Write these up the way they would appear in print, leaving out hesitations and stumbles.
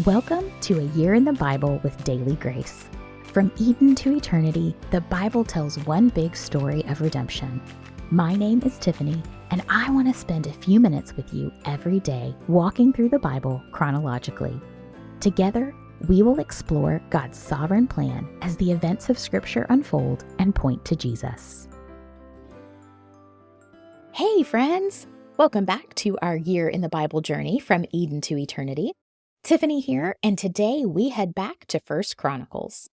Welcome to A Year in the Bible with Daily Grace. From Eden to eternity, the Bible tells one big story of redemption. My name is Tiffany, and I want to spend a few minutes with you every day walking through the Bible chronologically. Together, we will explore God's sovereign plan as the events of Scripture unfold and point to Jesus. Hey, friends! Welcome back to our Year in the Bible journey from Eden to eternity. Tiffany here, and today we head back to 1 Chronicles.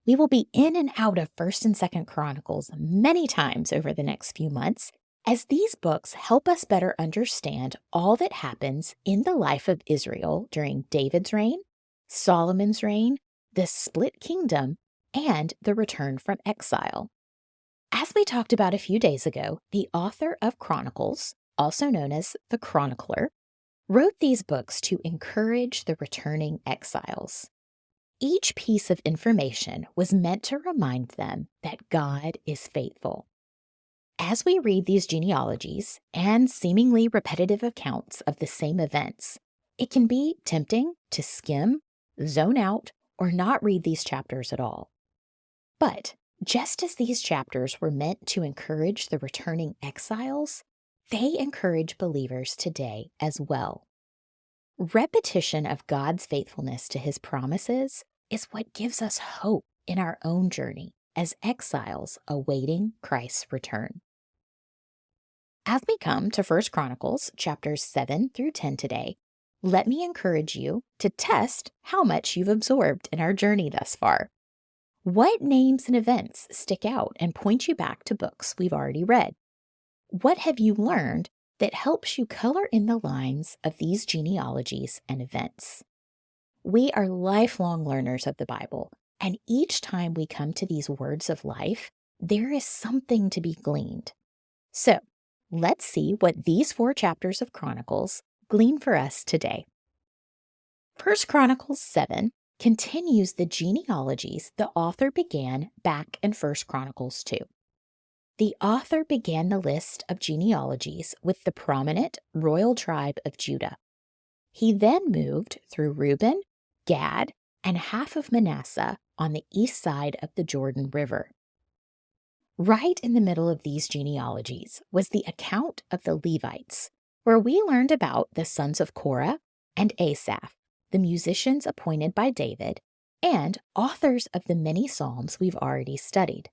We will be in and out of 1st and 2nd Chronicles many times over the next few months, as these books help us better understand all that happens in the life of Israel during David's reign, Solomon's reign, the split kingdom, and the return from exile. As we talked about a few days ago, the author of Chronicles, also known as the Chronicler, wrote these books to encourage the returning exiles. Each piece of information was meant to remind them that God is faithful. As we read these genealogies and seemingly repetitive accounts of the same events, it can be tempting to skim, zone out, or not read these chapters at all. But just as these chapters were meant to encourage the returning exiles, they encourage believers today as well. Repetition of God's faithfulness to his promises is what gives us hope in our own journey as exiles awaiting Christ's return. As we come to 1 Chronicles chapters 7 through 10 today, let me encourage you to test how much you've absorbed in our journey thus far. What names and events stick out and point you back to books we've already read? What have you learned that helps you color in the lines of these genealogies and events? We are lifelong learners of the Bible, and each time we come to these words of life, there is something to be gleaned. So, let's see what these 4 chapters of Chronicles glean for us today. 1 Chronicles 7 continues the genealogies the author began back in 1 Chronicles 2. The author began the list of genealogies with the prominent royal tribe of Judah. He then moved through Reuben, Gad, and half of Manasseh on the east side of the Jordan River. Right in the middle of these genealogies was the account of the Levites, where we learned about the sons of Korah and Asaph, the musicians appointed by David, and authors of the many psalms we've already studied.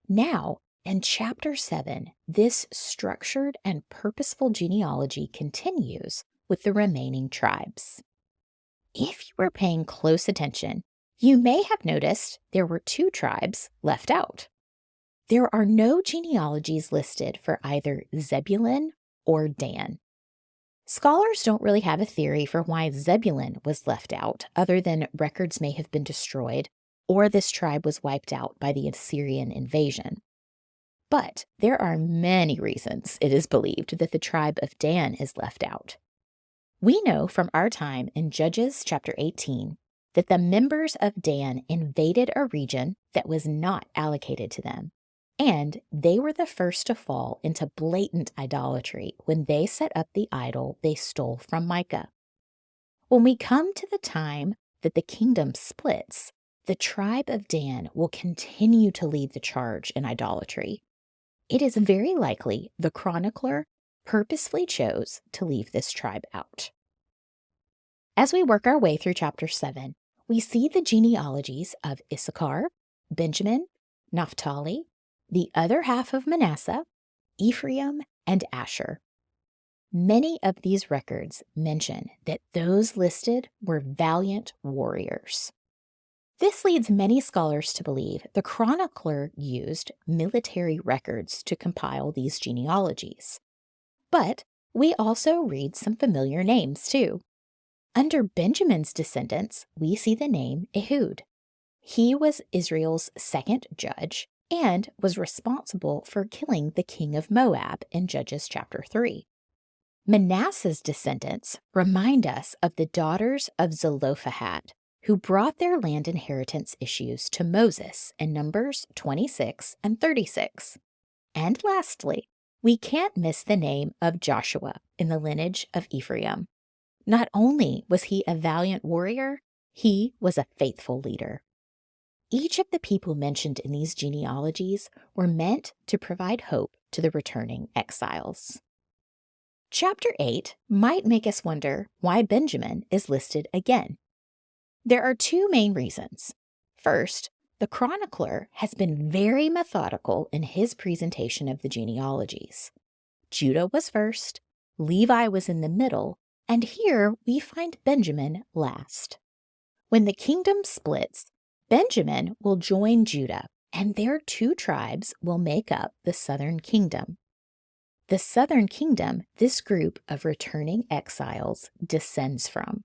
Now, in chapter 7, this structured and purposeful genealogy continues with the remaining tribes. If you were paying close attention, you may have noticed there were 2 tribes left out. There are no genealogies listed for either Zebulun or Dan. Scholars don't really have a theory for why Zebulun was left out, other than records may have been destroyed, or this tribe was wiped out by the Assyrian invasion. But there are many reasons it is believed that the tribe of Dan is left out. We know from our time in Judges chapter 18 that the members of Dan invaded a region that was not allocated to them, and they were the first to fall into blatant idolatry when they set up the idol they stole from Micah. When we come to the time that the kingdom splits, the tribe of Dan will continue to lead the charge in idolatry. It is very likely the chronicler purposefully chose to leave this tribe out. As we work our way through chapter 7, we see the genealogies of Issachar, Benjamin, Naphtali, the other half of Manasseh, Ephraim, and Asher. Many of these records mention that those listed were valiant warriors. This leads many scholars to believe the chronicler used military records to compile these genealogies. But we also read some familiar names too. Under Benjamin's descendants, we see the name Ehud. He was Israel's 2nd judge and was responsible for killing the king of Moab in Judges chapter 3. Manasseh's descendants remind us of the daughters of Zelophehad, who brought their land inheritance issues to Moses in Numbers 26 and 36. And lastly, we can't miss the name of Joshua in the lineage of Ephraim. Not only was he a valiant warrior, he was a faithful leader. Each of the people mentioned in these genealogies were meant to provide hope to the returning exiles. Chapter 8 might make us wonder why Benjamin is listed again. There are two main reasons. First, the chronicler has been very methodical in his presentation of the genealogies. Judah was first, Levi was in the middle, and here we find Benjamin last. When the kingdom splits, Benjamin will join Judah, and their two tribes will make up the southern kingdom. The southern kingdom this group of returning exiles descends from.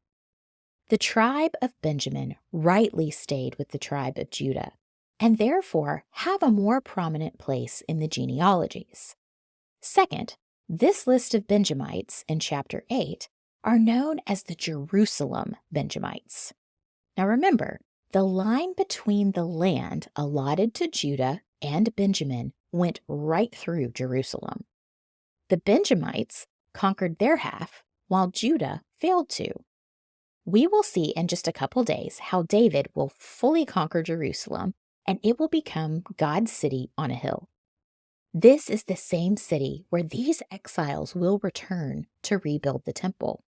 The tribe of Benjamin rightly stayed with the tribe of Judah, and therefore have a more prominent place in the genealogies. Second, this list of Benjamites in chapter 8 are known as the Jerusalem Benjamites. Now remember, the line between the land allotted to Judah and Benjamin went right through Jerusalem. The Benjamites conquered their half, while Judah failed to. We will see in just a couple days how David will fully conquer Jerusalem, and it will become God's city on a hill. This is the same city where these exiles will return to rebuild the temple.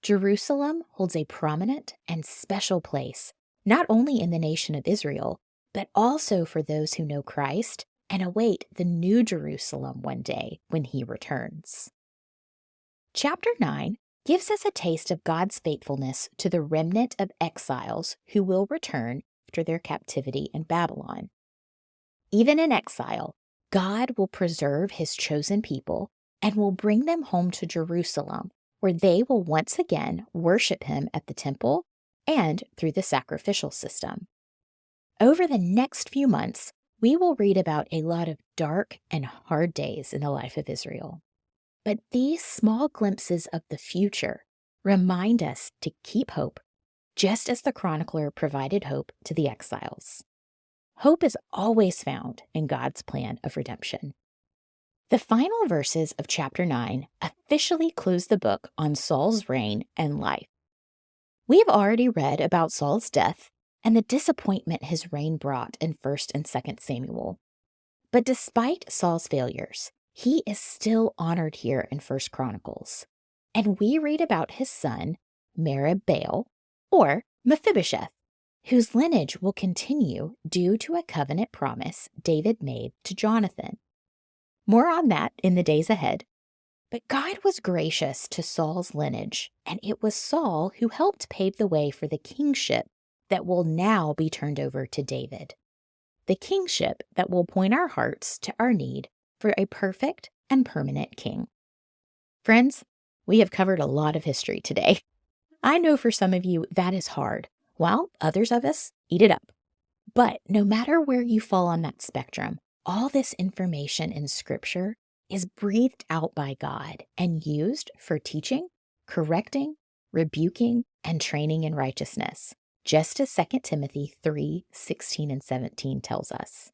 Jerusalem holds a prominent and special place, not only in the nation of Israel, but also for those who know Christ and await the new Jerusalem one day when he returns. Chapter 9 gives us a taste of God's faithfulness to the remnant of exiles who will return after their captivity in Babylon. Even in exile, God will preserve his chosen people and will bring them home to Jerusalem, where they will once again worship him at the temple and through the sacrificial system. Over the next few months, we will read about a lot of dark and hard days in the life of Israel. But these small glimpses of the future remind us to keep hope, just as the chronicler provided hope to the exiles. Hope is always found in God's plan of redemption. The final verses of chapter 9 officially close the book on Saul's reign and life. We have already read about Saul's death and the disappointment his reign brought in 1st and 2nd Samuel. But despite Saul's failures, he is still honored here in 1st Chronicles. And we read about his son, Merib-Baal, or Mephibosheth, whose lineage will continue due to a covenant promise David made to Jonathan. More on that in the days ahead. But God was gracious to Saul's lineage, and it was Saul who helped pave the way for the kingship that will now be turned over to David. The kingship that will point our hearts to our need for a perfect and permanent king. Friends, we have covered a lot of history today. I know for some of you that is hard, while others of us eat it up. But no matter where you fall on that spectrum, all this information in Scripture is breathed out by God and used for teaching, correcting, rebuking, and training in righteousness, just as 2 Timothy 3:16 and 17 tells us.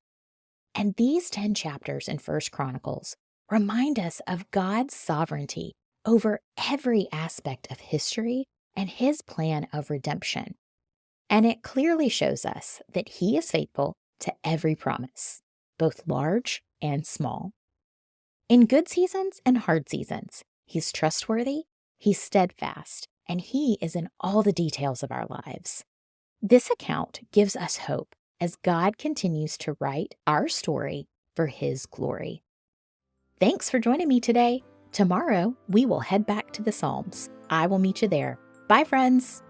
And these 10 chapters in 1 Chronicles remind us of God's sovereignty over every aspect of history and his plan of redemption. And it clearly shows us that he is faithful to every promise, both large and small. In good seasons and hard seasons, he's trustworthy, he's steadfast, and he is in all the details of our lives. This account gives us hope as God continues to write our story for his glory. Thanks for joining me today. Tomorrow, we will head back to the Psalms. I will meet you there. Bye, friends.